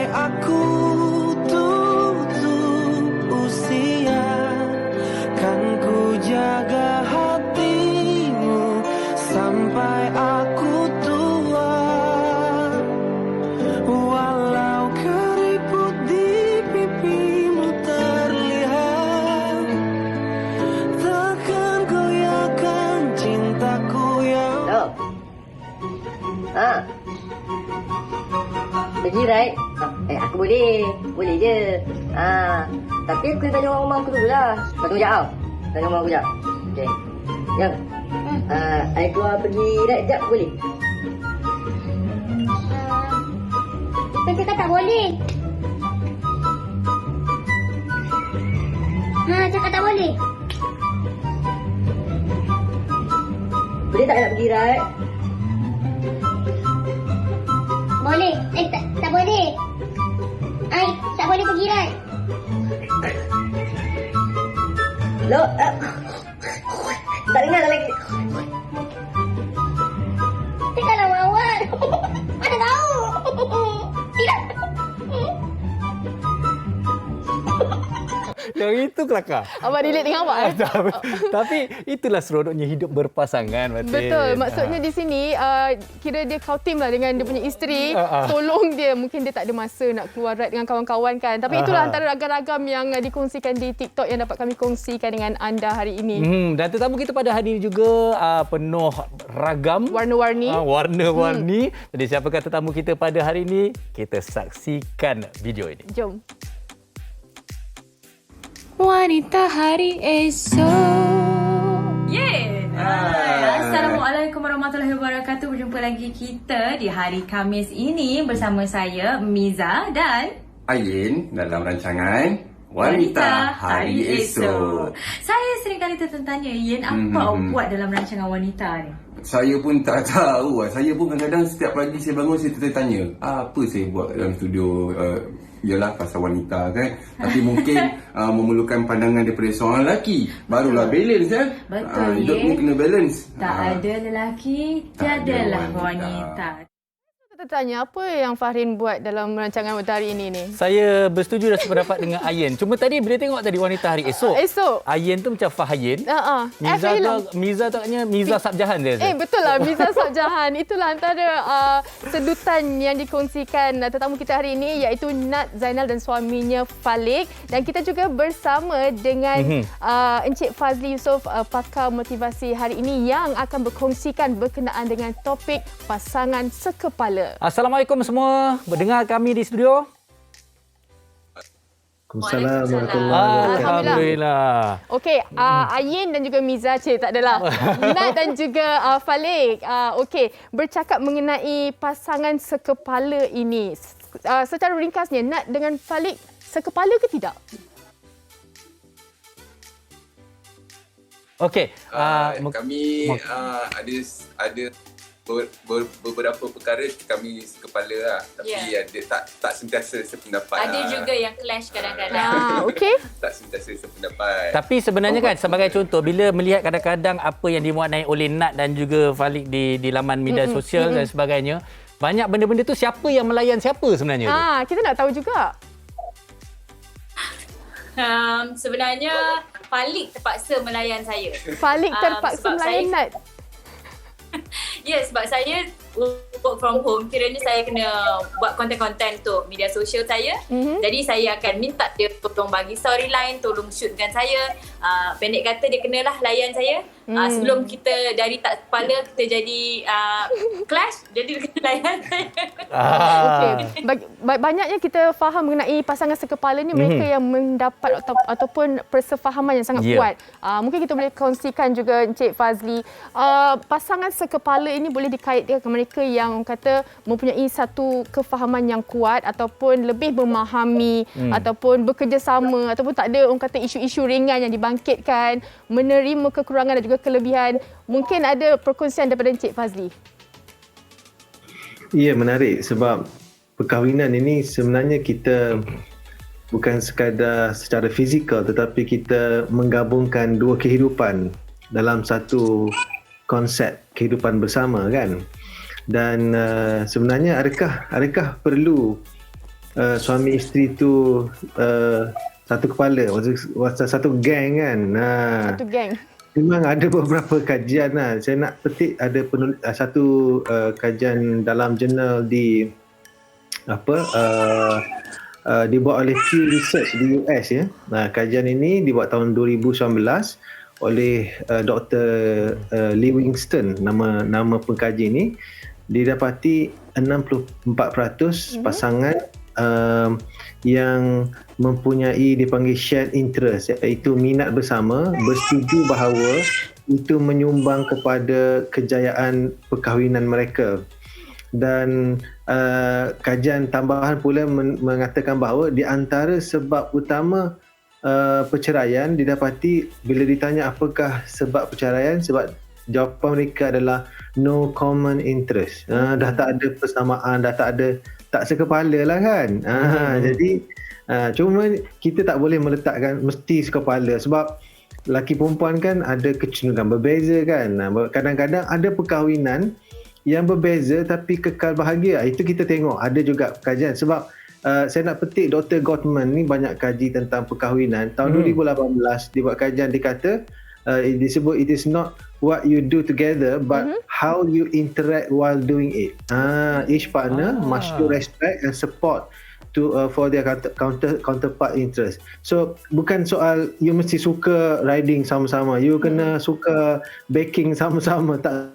Sampai aku tutup usia, kan ku jaga hatimu sampai aku tua. Walau keriput di pipimu terlihat, takkan goyahkan cintaku yang... Pergi, right? Aku boleh je. Tapi aku kena tanya orang rumah aku dulu lah. Kau tunggu sekejap tau. Tanya rumah aku sekejap. Okay. Yang I keluar pergi right sekejap boleh? Kita cakap tak boleh. Cakap tak boleh. Boleh tak nak pergi, right? Boleh. Tak boleh. Tak boleh pergi, right? Loh, tak dengar lagi. Takkanlah mawar. Mana tahu. Tidak. Yang itu kelakar. Abang relate dengan awak Tapi itulah seronoknya hidup berpasangan, Matin. Betul. Maksudnya di sini kira dia kautim lah dengan dia punya isteri. Tolong dia. Mungkin dia tak ada masa nak keluar ride dengan kawan-kawan kan. Tapi itulah antara ragam-ragam yang dikongsikan di TikTok yang dapat kami kongsikan dengan anda hari ini. Dan tetamu kita pada hari ini juga penuh ragam. Warna-warni. Warna-warni. Jadi siapakah tetamu kita pada hari ini? Kita saksikan video ini. Jom. Wanita hari esok. Assalamualaikum warahmatullahi wabarakatuh. Berjumpa lagi kita di hari Khamis ini bersama saya Miza dan Ayin dalam rancangan Wanita Hari Esok. Saya sering kali tertanya, Yin, apa awak buat dalam rancangan wanita ni? Saya pun tak tahu. Saya pun kadang-kadang setiap pagi saya bangun saya tertanya, apa saya buat dalam studio? Ialah pasal wanita kan. Tapi mungkin memerlukan pandangan daripada seorang lelaki. Barulah balance kan. Betul, hidup ni kena balance. Tak ada lelaki, tiadalah wanita. Tertanya apa yang Fahrin buat dalam rancangan wanita hari ini ni? Saya bersetuju dan sependapat dengan Ayin. Cuma tadi bila tengok tadi Wanita Hari Esok. Ayin tu macam Fahayin. Miza tu katanya Miza Sabjahan dia. Betul lah, Miza Sabjahan. Itulah antara sedutan yang dikongsikan tetamu kita hari ini, iaitu Nat Zainal dan suaminya Falik. Dan kita juga bersama dengan Encik Fazli Yusof, pakar motivasi hari ini yang akan berkongsikan berkenaan dengan topik pasangan sekepala. Assalamualaikum semua. Mendengar kami di studio? Alhamdulillah. Okey, Ayin dan juga Miza, tak adalah. Nat dan juga Falik. Okey, bercakap mengenai pasangan sekepala ini. Secara ringkasnya, Nat dengan Falik sekepala ke tidak? Okey, kami ada beberapa perkara kami sekepala lah. Tapi tak sentiasa sependapat. Ada juga yang clash kadang-kadang. Okey. Tak sentiasa sependapat. Tapi sebenarnya kan sebagai contoh, bila melihat kadang-kadang apa yang dimuat naik oleh Nat dan juga Falik di laman media sosial dan sebagainya, banyak benda-benda tu siapa yang melayan siapa sebenarnya tu? Kita nak tahu juga. Sebenarnya Falik terpaksa melayan saya. Falik terpaksa melayan Nat. Ya, sebab saya work from home. Kiranya saya kena buat konten-konten untuk media sosial saya. Jadi saya akan minta dia tolong bagi storyline, tolong shootkan saya. Pendek kata dia kenalah layan saya. Sebelum kita dari tak kepala kita jadi clash, jadi dia kena layan saya. Okey. Banyaknya kita faham mengenai pasangan sekepala ni, mereka yang mendapat ataupun persefahaman yang sangat kuat. Mungkin kita boleh kongsikan juga Encik Fazli, pasangan sekepala ini boleh dikaitkan ke mereka yang kata mempunyai satu kefahaman yang kuat ataupun lebih memahami ataupun bekerjasama ataupun tak ada orang kata isu-isu ringan yang dibangkitkan, menerima kekurangan dan juga kelebihan. Mungkin ada perkongsian daripada Encik Fazli. Ya, menarik sebab perkahwinan ini sebenarnya kita bukan sekadar secara fizikal tetapi kita menggabungkan dua kehidupan dalam satu konsep kehidupan bersama kan. Dan sebenarnya adakah perlu suami isteri tu satu kepala, satu geng kan. Satu geng. Memang ada beberapa kajian lah. Saya nak petik ada satu kajian dalam jurnal dibuat oleh Pew Research di US ya. Kajian ini dibuat tahun 2019 oleh Dr. Livingston, nama pengkaji ini. Didapati 64% pasangan yang mempunyai dipanggil shared interest, iaitu minat bersama, bersetuju bahawa itu menyumbang kepada kejayaan perkahwinan mereka. Dan kajian tambahan pula mengatakan bahawa di antara sebab utama perceraian didapati bila ditanya apakah sebab perceraian, sebab jawapan mereka adalah no common interest. Dah tak ada persamaan, tak sekepala lah kan. Jadi cuma kita tak boleh meletakkan mesti sekepala, sebab lelaki perempuan kan ada kecenderungan berbeza kan. Kadang-kadang ada perkahwinan yang berbeza tapi kekal bahagia. Itu kita tengok ada juga kajian. Sebab saya nak petik Dr. Gottman ni banyak kaji tentang perkahwinan. Tahun 2018 dibuat kajian, dia kata disebut it is not what you do together but how you interact while doing it. Each partner must show respect and support for their counterpart interest. So bukan soal you mesti suka riding sama-sama, you kena suka baking sama-sama, tak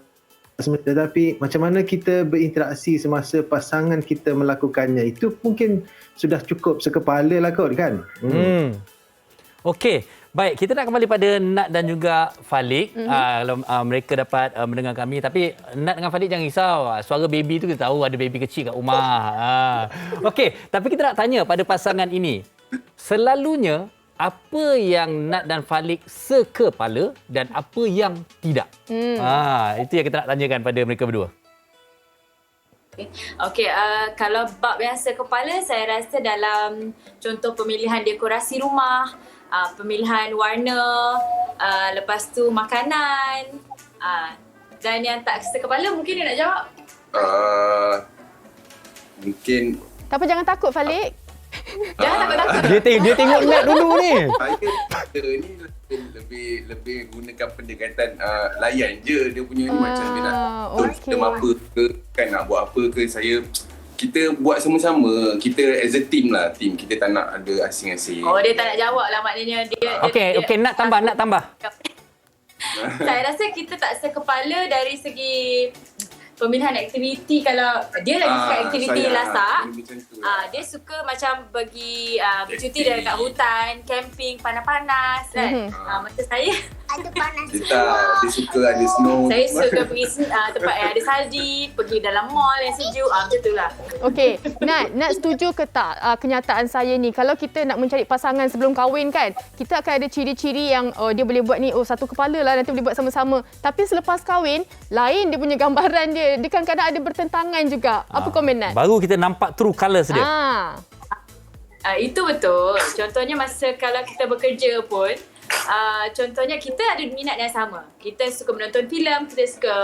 semestinya. Tetapi macam mana kita berinteraksi semasa pasangan kita melakukannya, itu mungkin sudah cukup sekepala lah kot kan. Okey, baik, kita nak kembali pada Nat dan juga Falik. Kalau mereka dapat mendengar kami, tapi Nat dengan Falik jangan risau. Suara baby tu kita tahu ada baby kecil kat rumah. Okey, tapi kita nak tanya pada pasangan ini, selalunya apa yang Nat dan Falik sekepala dan apa yang tidak? Itu yang kita nak tanyakan pada mereka berdua. Okey, kalau bab yang sekepala, saya rasa dalam contoh pemilihan dekorasi rumah, pemilihan warna, lepas tu makanan, dan yang tak sekepala mungkin dia nak jawab. Mungkin Tak apa, jangan takut Falik. Jangan takut-takut. Dia tengok Nat dulu ni. Saya ni lebih gunakan pendekatan layan je dia punya ni, macam dia nak kita apa ke kan, nak buat apa ke, kita buat sama-sama, kita as a team lah, kita tak nak ada asing-asing. Dia tak nak jawab lah, maknanya dia Okey, Nat tambah. Saya rasa kita tak sekepala dari segi pemilihan aktiviti. Kalau dia lagi suka aktiviti lasak, dia suka macam pergi bercuti dekat hutan, camping, panas-panas kan. Macam saya Ada panas. Dia suka ada snow. Saya suka pergi tempat yang ada salji, pergi dalam mall yang sejuk, macam tu lah. Okey, Nat setuju ke tak kenyataan saya ni? Kalau kita nak mencari pasangan sebelum kahwin kan, kita akan ada ciri-ciri yang dia boleh buat ni, satu kepala lah, nanti boleh buat sama-sama. Tapi selepas kahwin, lain dia punya gambaran dia. Dia kadang-kadang ada bertentangan juga. Apa komen Nat? Baru kita nampak true colours dia. Itu betul. Contohnya masa kalau kita bekerja pun, contohnya kita ada minat yang sama. Kita suka menonton filem, kita suka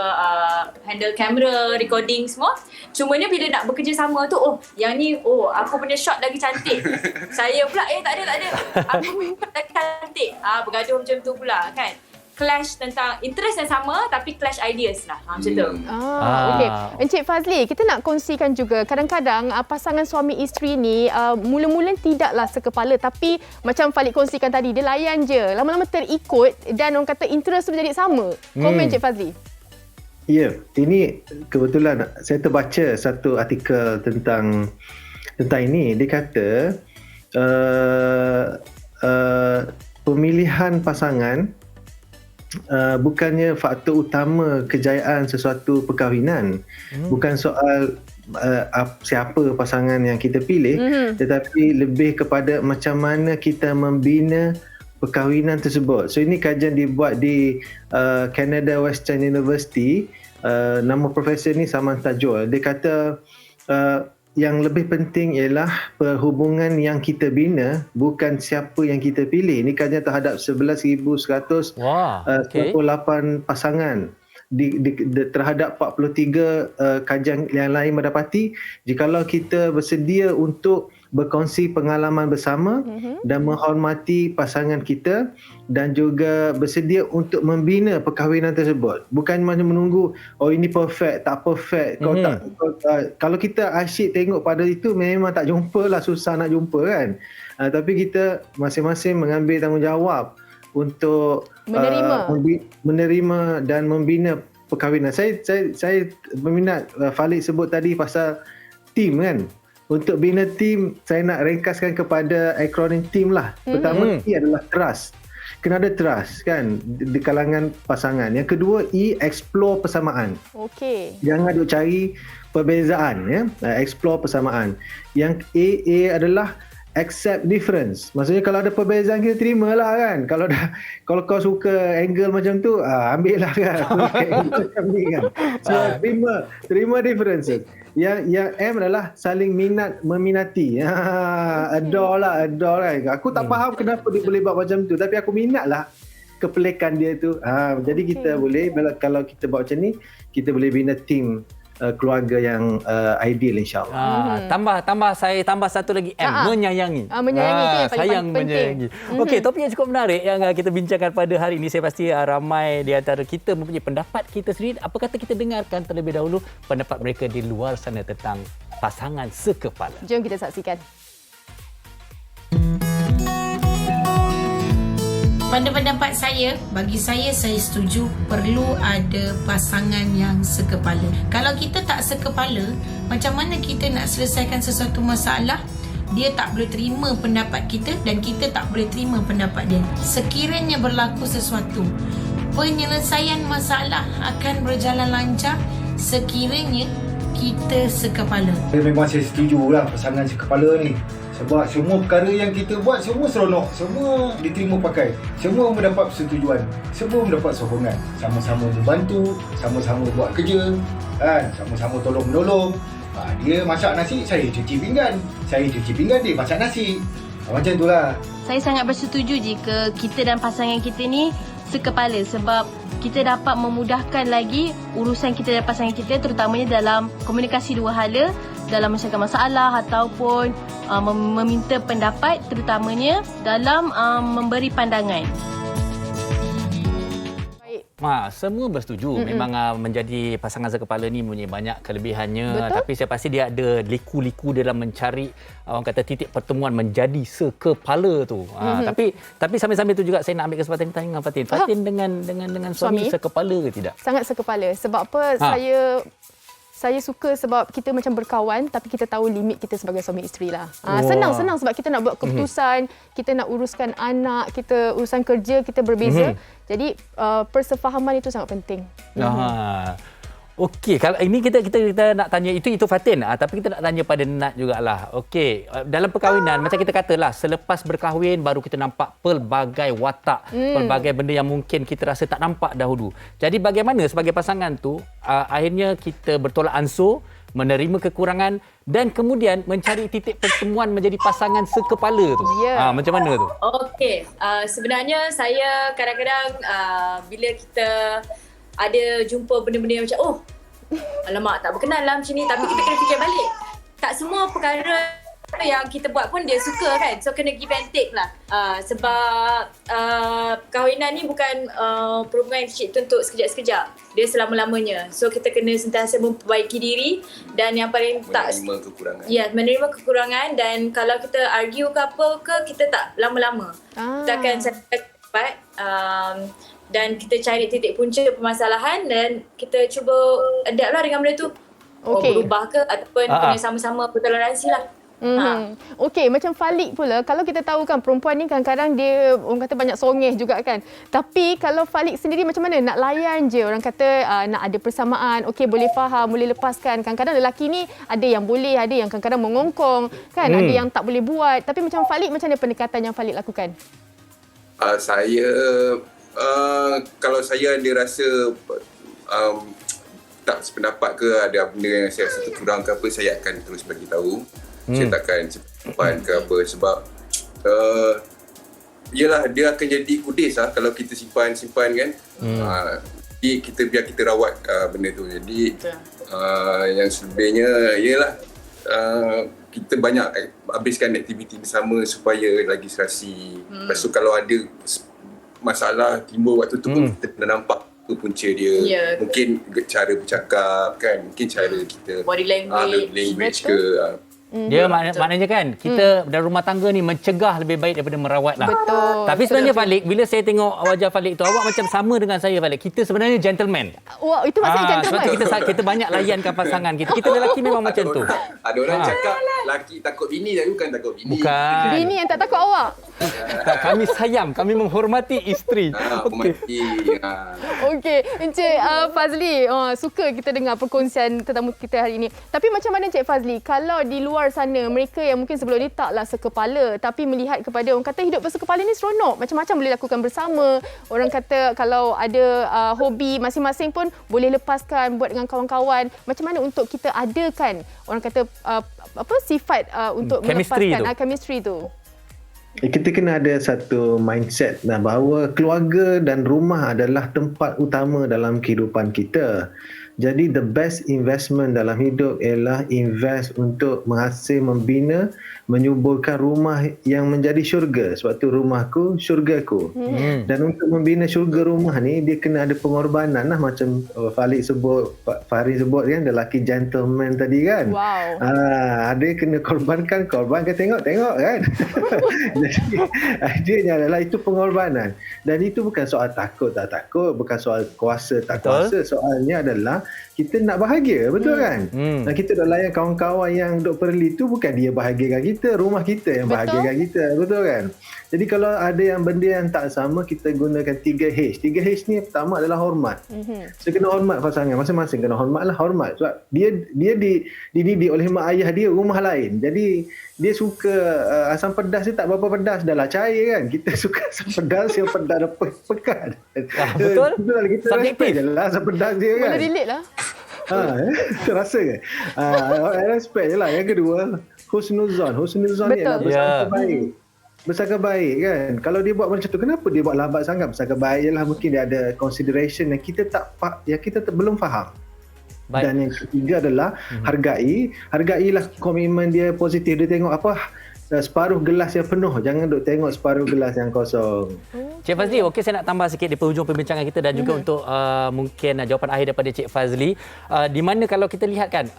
handle kamera, recording semua. Cumanya bila nak bekerja sama tu, yang ni, aku punya shot lagi cantik. Saya pula, tak ada. Aku punya shot lagi cantik. Bergaduh macam tu pula kan. Clash tentang interest yang sama tapi clash ideas lah. Macam tu. Okey. Encik Fazli, kita nak kongsikan juga kadang-kadang pasangan suami isteri ni mula-mula tidaklah sekepala, tapi macam Falik kongsikan tadi, dia layan je. Lama-lama terikut dan orang kata interest tu menjadi sama. Komen Encik Fazli. Ya, ini kebetulan saya terbaca satu artikel tentang ini. Dia kata pemilihan pasangan bukannya faktor utama kejayaan sesuatu perkahwinan. Bukan soal siapa pasangan yang kita pilih, tetapi lebih kepada macam mana kita membina perkahwinan tersebut. So ini kajian dibuat di Canada Western University. Nama profesor ni Samantha Joel. Dia kata yang lebih penting ialah perhubungan yang kita bina, bukan siapa yang kita pilih. Ini kajian terhadap 11,100 28 pasangan. terhadap 43 kajian yang lain mendapati, jikalau kita bersedia untuk berkongsi pengalaman bersama dan menghormati pasangan kita dan juga bersedia untuk membina perkahwinan tersebut. Bukan macam menunggu ini perfect, tak perfect. Kalau kita asyik tengok pada itu, memang tak jumpa lah, susah nak jumpa kan. Tapi kita masing-masing mengambil tanggungjawab untuk menerima dan membina perkahwinan. Saya berminat Falik sebut tadi pasal team kan. Untuk bina team, saya nak ringkaskan kepada akronim team lah. Pertama, T adalah trust. Kena ada trust kan di kalangan pasangan. Yang kedua, E, explore persamaan. Okey. Jangan duk cari perbezaan ya. Explore persamaan. Yang A adalah accept difference. Maksudnya kalau ada perbezaan, kita terimalah kan. Kalau kau suka angle macam tu, ambil lah kan. Macam ni kan. So terima differences. Yang M adalah saling meminati. Adore kan. Aku tak faham kenapa dia boleh buat macam tu, tapi aku minat lah kepelikan dia tu. Jadi kita boleh, kalau kita buat macam ni, kita boleh bina team keluarga yang ideal, insyaAllah. Saya tambah satu lagi M, menyayangi. Menyayangi itu yang paling sayang, penting. menyayangi. Okey, topik yang cukup menarik yang kita bincangkan pada hari ini. Saya pasti ramai di antara kita mempunyai pendapat kita sendiri. Apa kata kita dengarkan terlebih dahulu pendapat mereka di luar sana tentang pasangan sekepala. Jom kita saksikan. Pada pendapat saya, bagi saya setuju perlu ada pasangan yang sekepala. Kalau kita tak sekepala, macam mana kita nak selesaikan sesuatu masalah? Dia tak boleh terima pendapat kita dan kita tak boleh terima pendapat dia. Sekiranya berlaku sesuatu, penyelesaian masalah akan berjalan lancar sekiranya kita sekepala. Memang saya setujulah pasangan sekepala ni. Sebab semua perkara yang kita buat, semua seronok, semua diterima pakai, semua mendapat persetujuan, semua mendapat sokongan. Sama-sama membantu, sama-sama buat kerja, kan? Sama-sama tolong-menolong. Dia masak nasi, saya cuci pinggan. Saya cuci pinggan, dia masak nasi. Macam itulah. Saya sangat bersetuju jika kita dan pasangan kita ni sekepala, sebab kita dapat memudahkan lagi urusan kita dan pasangan kita, terutamanya dalam komunikasi dua hala, dalam menyelesaikan masalah ataupun meminta pendapat, terutamanya dalam memberi pandangan. Semua bersetuju. Memang menjadi pasangan sekepala ni mempunyai banyak kelebihannya. Betul? Tapi saya pasti dia ada liku-liku dalam mencari, orang kata, titik pertemuan menjadi sekepala tu. Tapi sambil-sambil tu juga saya nak ambil kesempatan tanya dengan Fatin. Fatin dengan suami sekepala ke tidak? Sangat sekepala. Sebab apa? Saya suka sebab kita macam berkawan tapi kita tahu limit kita sebagai suami isteri lah. Senang sebab kita nak buat keputusan, kita nak uruskan anak, kita urusan kerja kita berbeza. Jadi persefahaman itu sangat penting. Okey, kalau ini kita nak tanya itu Fatin, tapi kita nak tanya pada Nat jugalah. Okey, dalam perkahwinan macam kita katalah, selepas berkahwin baru kita nampak pelbagai watak, pelbagai benda yang mungkin kita rasa tak nampak dahulu. Jadi bagaimana sebagai pasangan tu akhirnya kita bertolak ansur, menerima kekurangan dan kemudian mencari titik pertemuan menjadi pasangan sekepala tu. Macam mana tu? Okey, sebenarnya saya kadang-kadang bila kita ada jumpa benda-benda yang macam alamak, tak berkenan lah macam ni, tapi kita kena fikir balik. Tak semua perkara yang kita buat pun dia suka kan. So kena give and take lah. Sebab perkahwinan ni bukan perhubungan yang kecil untuk sekejap-sekejap. Dia selama-lamanya. So kita kena sentiasa memperbaiki diri dan yang paling menerima kekurangan. Ya, menerima kekurangan, dan kalau kita argue ke apa ke, kita tak lama-lama. Kita akan cepat dan kita cari titik punca permasalahan dan kita cuba adapt lah dengan benda tu. Berubah ke ataupun kena sama-sama bertoleransi lah. Okey, macam Falik pula, kalau kita tahu kan perempuan ni kadang-kadang dia orang kata banyak songeh juga kan. Tapi kalau Falik sendiri macam mana nak layan je, orang kata nak ada persamaan, okey boleh faham, boleh lepaskan. Kadang-kadang lelaki ni ada yang boleh, ada yang kadang-kadang mengongkong kan, ada yang tak boleh buat. Tapi macam Falik, macam mana pendekatan yang Falik lakukan? Kalau saya ada rasa tak sependapat ke, ada benda yang saya rasa terkurang ke apa, saya akan terus bagi tahu. Saya takkan simpan ke apa, sebab yelah, dia akan jadi kudis lah kalau kita simpan kan. Jadi biar kita rawat benda tu. Jadi yang selebihnya ialah kita banyak habiskan aktiviti bersama supaya lagi serasi. Lepas tu kalau ada masalah timbul waktu tu pun kita kena nampak tu punca dia. Mungkin cara bercakap kan, mungkin cara kita Body language ke. Dia maknanya kan kita dalam rumah tangga ni mencegah lebih baik daripada merawat lah. Betul. Tapi sebenarnya Falik, bila saya tengok wajah Falik tu, awak macam sama dengan saya Falik. Kita sebenarnya gentleman. Wah, itu maksudnya gentleman. Sebab kita banyak layankan pasangan kita. Kita lelaki memang macam tu. Ada orang cakap lelaki takut bini, tapi bukan takut bini. Bukan. Bini yang tak takut awak. Tak, kami sayang, kami menghormati isteri. Okey, Encik Fazli, suka kita dengar perkongsian tetamu kita hari ini. Tapi macam mana Encik Fazli, kalau di luar sana mereka yang mungkin sebelum ni taklah sekepala tapi melihat kepada orang kata hidup bersekepala ni seronok, macam-macam boleh lakukan bersama. Orang kata kalau ada hobi masing-masing pun boleh lepaskan buat dengan kawan-kawan. Macam mana untuk kita adakan orang kata sifat untuk melepaskan chemistry tu? Kita kena ada satu mindset bahawa keluarga dan rumah adalah tempat utama dalam kehidupan kita. Jadi the best investment dalam hidup ialah invest untuk membina, menyuburkan rumah yang menjadi syurga. Sebab tu rumahku, syurgaku. Dan untuk membina syurga rumah ni, dia kena ada pengorbanan lah. Macam Fahri sebut kan, lelaki gentleman tadi kan. Wow. Ada kena korbankan tengok kan. Jadi idenya adalah itu pengorbanan. Dan itu bukan soal takut tak takut, bukan soal kuasa tak kuasa. Soalnya adalah kita nak bahagia, betul kan? Dan kita dah layan kawan-kawan yang duk perli tu, bukan dia bahagiakan kita, rumah kita yang bahagiakan kita, betul kan? Jadi kalau ada yang benda yang tak sama, kita gunakan 3H. 3H ni pertama adalah hormat. So kena hormat pasangan, masing-masing kena hormatlah, hormat. Sebab dia dididik oleh mak ayah dia rumah lain. Jadi dia suka asam pedas dia tak berapa pedas, dah lah cair kan. Kita suka asam pedas yang pedas dah pekat. Betul? Kita respect je lah asam pedas dia kan. Boleh relate lah. Terasa kan? Respect je lah. Yang kedua, husnuzon. Husnuzon ni adalah bersangka baik. Bersangka baik kan. Kalau dia buat macam tu, kenapa dia buat lambat sangat? Bersangka baik je lah. Mungkin dia ada consideration yang kita belum faham. Baik. Dan yang ketiga adalah hargailah komitmen dia positif. Dia tengok separuh gelas yang penuh, jangan duk tengok separuh gelas yang kosong. Cik Fazli, okey, saya nak tambah sikit di penghujung perbincangan kita dan juga untuk mungkin jawapan akhir daripada Cik Fazli, di mana kalau kita lihat kan,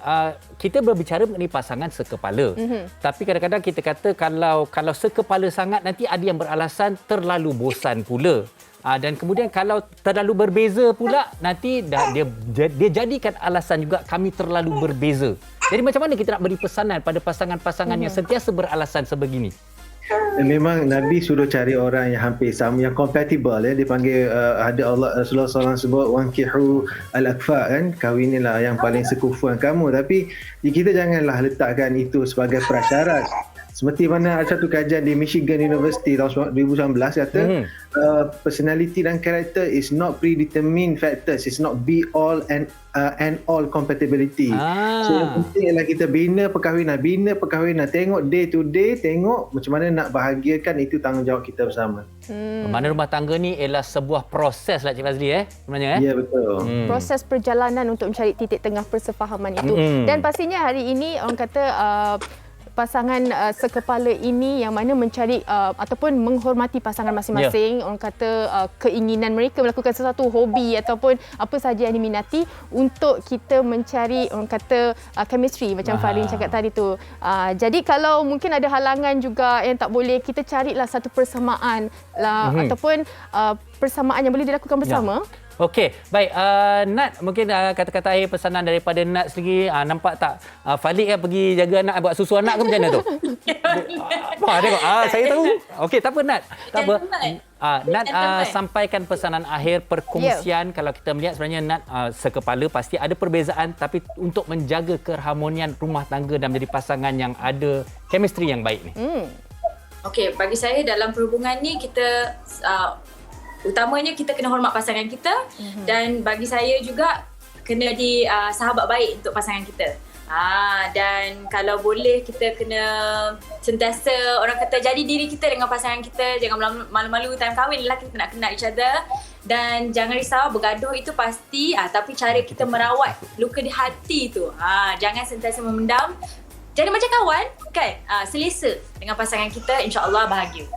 kita berbicara mengenai pasangan sekepala. Tapi kadang-kadang kita kata kalau sekepala sangat, nanti ada yang beralasan terlalu bosan pula. Dan kemudian kalau terlalu berbeza pula, nanti dia jadikan alasan juga kami terlalu berbeza. Jadi macam mana kita nak beri pesanan pada pasangan-pasangan yang sentiasa beralasan sebegini? Memang Nabi suruh cari orang yang hampir sama, yang compatible ya. Dipanggil ada Rasulullah SAW sebut wankihu al-akfa kan, kahwinilah yang paling sekufuan kamu. Tapi kita janganlah letakkan itu sebagai prasyarat. Seperti mana ada satu kajian di Michigan University tahun 2019 kata personality dan karakter is not predetermined factors, it's not be all and all compatibility. So yang penting ialah kita bina perkahwinan, tengok day to day, tengok macam mana nak bahagiakan, itu tanggungjawab kita bersama. Mana rumah tangga ni ialah sebuah proses lah Cik Fazli sebenarnya Ya betul. Proses perjalanan untuk mencari titik tengah persefahaman itu. Dan pastinya hari ini orang kata pasangan sekepala ini yang mana mencari ataupun menghormati pasangan masing-masing. Orang kata keinginan mereka melakukan sesuatu hobi ataupun apa sahaja yang diminati untuk kita mencari orang kata chemistry macam Farin cakap tadi tu. Jadi kalau mungkin ada halangan juga yang tak boleh, kita carilah satu persamaan lah, ataupun persamaan yang boleh dilakukan bersama. Okey, baik. Nat, mungkin kata-kata akhir pesanan daripada Nat sendiri. Nampak tak Falik kan pergi jaga anak, buat susu anak ke macam mana tu? Tengok. Saya tahu. Okey, tak apa Nat. Tak apa. Nat sampaikan pesanan akhir perkongsian. Kalau kita melihat sebenarnya Nat sekepala, pasti ada perbezaan, tapi untuk menjaga keharmonian rumah tangga dan menjadi pasangan yang ada chemistry yang baik ni. Okey, bagi saya dalam perhubungan ni kita utamanya kita kena hormat pasangan kita, dan bagi saya juga kena jadi sahabat baik untuk pasangan kita. Dan kalau boleh kita kena sentiasa orang kata jadi diri kita dengan pasangan kita, jangan malu-malu time kahwin lah kita nak kenal each other. Dan jangan risau, bergaduh itu pasti, tapi cara kita merawat luka di hati tu, jangan sentiasa memendam. Jadi macam kawan kan, selesa dengan pasangan kita, insya-Allah bahagia.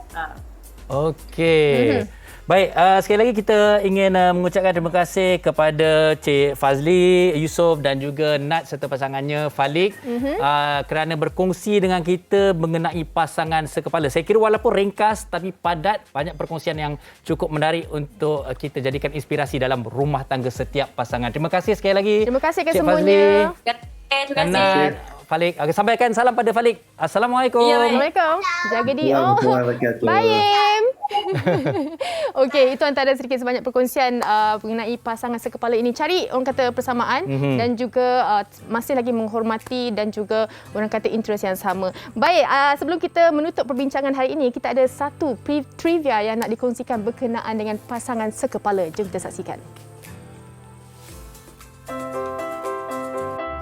Okey. Baik, sekali lagi kita ingin mengucapkan terima kasih kepada Cik Fazli, Yusof dan juga Nat serta pasangannya Falik kerana berkongsi dengan kita mengenai pasangan sekepala. Saya kira walaupun ringkas tapi padat, banyak perkongsian yang cukup menarik untuk kita jadikan inspirasi dalam rumah tangga setiap pasangan. Terima kasih sekali lagi. Terima kasih Cik kesemuanya. Terima Fazli, kasih. Nat, Falik. Sampaikan salam pada Falik. Assalamualaikum. Ya, baik. Assalamualaikum. Jaga diri. Waalaikumsalam warahmatullahi wabarakatuh. Bayim. Okey, itu antara sedikit sebanyak perkongsian mengenai pasangan sekepala ini. Cari orang kata persamaan dan juga masih lagi menghormati dan juga orang kata interest yang sama. Baik, sebelum kita menutup perbincangan hari ini, kita ada satu trivia yang nak dikongsikan berkenaan dengan pasangan sekepala. Jom kita saksikan.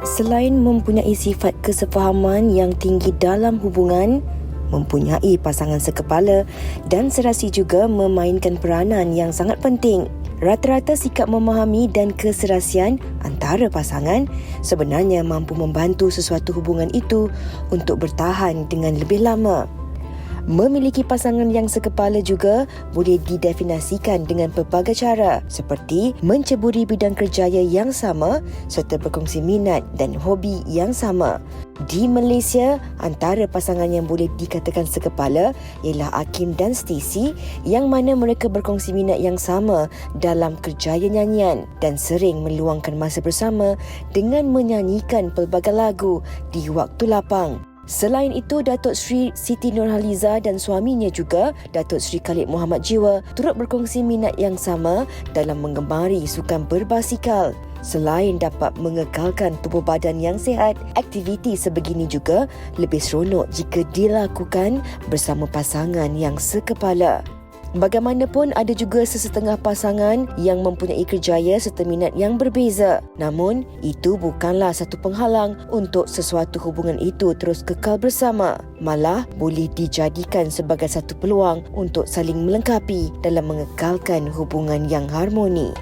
Selain mempunyai sifat kesefahaman yang tinggi dalam hubungan, mempunyai pasangan sekepala dan serasi juga memainkan peranan yang sangat penting. Rata-rata sikap memahami dan keserasian antara pasangan sebenarnya mampu membantu sesuatu hubungan itu untuk bertahan dengan lebih lama. Memiliki pasangan yang sekepala juga boleh didefinisikan dengan pelbagai cara seperti menceburi bidang kerjaya yang sama serta berkongsi minat dan hobi yang sama. Di Malaysia, antara pasangan yang boleh dikatakan sekepala ialah Akim dan Stacy yang mana mereka berkongsi minat yang sama dalam kerjaya nyanyian dan sering meluangkan masa bersama dengan menyanyikan pelbagai lagu di waktu lapang. Selain itu, Datuk Seri Siti Nurhaliza dan suaminya juga, Datuk Seri Khalid Muhammad Jiwa, turut berkongsi minat yang sama dalam menggemari sukan berbasikal. Selain dapat mengekalkan tubuh badan yang sihat, aktiviti sebegini juga lebih seronok jika dilakukan bersama pasangan yang sekepala. Bagaimanapun, ada juga sesetengah pasangan yang mempunyai kerjaya serta minat yang berbeza. Namun, itu bukanlah satu penghalang untuk sesuatu hubungan itu terus kekal bersama. Malah, boleh dijadikan sebagai satu peluang untuk saling melengkapi dalam mengekalkan hubungan yang harmoni.